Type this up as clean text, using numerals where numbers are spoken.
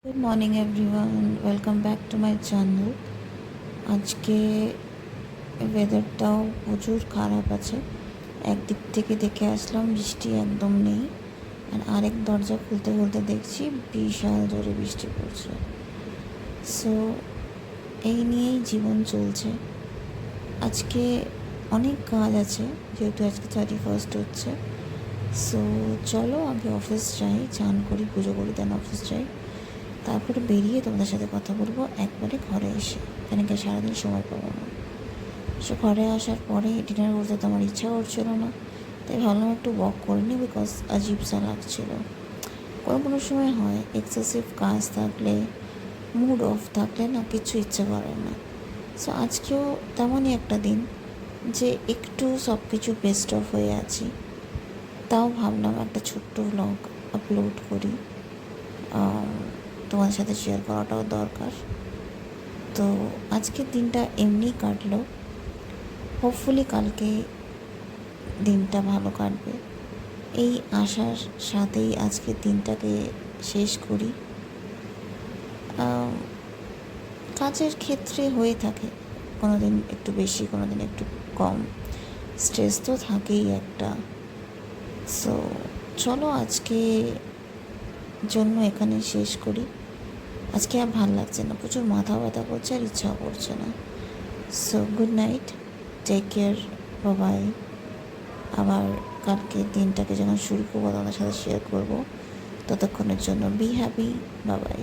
Good morning everyone, welcome back to my channel. আজকে ওয়েদারটাও প্রচুর খারাপ আছে। একদিক থেকে দেখে আসলাম বৃষ্টি একদম নেই, আর আরেক দরজা খুলতে খুলতে দেখছি বিশাল জোরে বৃষ্টি পড়ছে। সো এই নিয়েই জীবন চলছে। আজকে অনেক কাজ আছে, যেহেতু আজকে 31st হচ্ছে। সো চলো আগে অফিস যাই, চান করি, পুজো করি, দেন অফিস যাই। তারপরে বেরিয়ে তোমাদের সাথে কথা বলবো একবারে ঘরে এসে, কেন কি সারাদিন সময় পাবো না। সো ঘরে আসার পরে ডিনার করতে তো আমার ইচ্ছা করছিল না, তাই ভাবলাম একটু ওয়াক করে নিই, বিকজ আজীব সা লাগছিল। কোনো কোনো সময় হয় এক্সেসিভ কাজ থাকলে, মুড অফ থাকলে না কিছু ইচ্ছে করে না। সো আজকেও তেমনই একটা দিন যে একটু সব কিছু বেস্ট অফ হয়ে আছি, তাও ভাবলাম একটা ছোট্ট ভ্লগ আপলোড করি, তোমাদের সাথে শেয়ার করাটাও দরকার। তো আজকের দিনটা এমনি কাটলো, হোপফুলি কালকে দিনটা ভালো কাটবে এই আশার সাথেই আজকের দিনটাকে শেষ করি। কাজের ক্ষেত্রে হয়ে থাকে, কোনো দিন একটু বেশি, কোনো দিন একটু কম, স্ট্রেস তো থাকেই একটা। সো চলো আজকে জন্য এখানে শেষ করি। আজকে আর ভাল লাগছে না, প্রচুর মাথা ব্যথা করছে আর ইচ্ছাও করছে না। So good night, take care, Babai. আবার কালকে দিনটাকে যখন শুরু করবো তোমাদের সাথে শেয়ার করবো, ততক্ষণের জন্য বি হ্যাপি, বাবাই।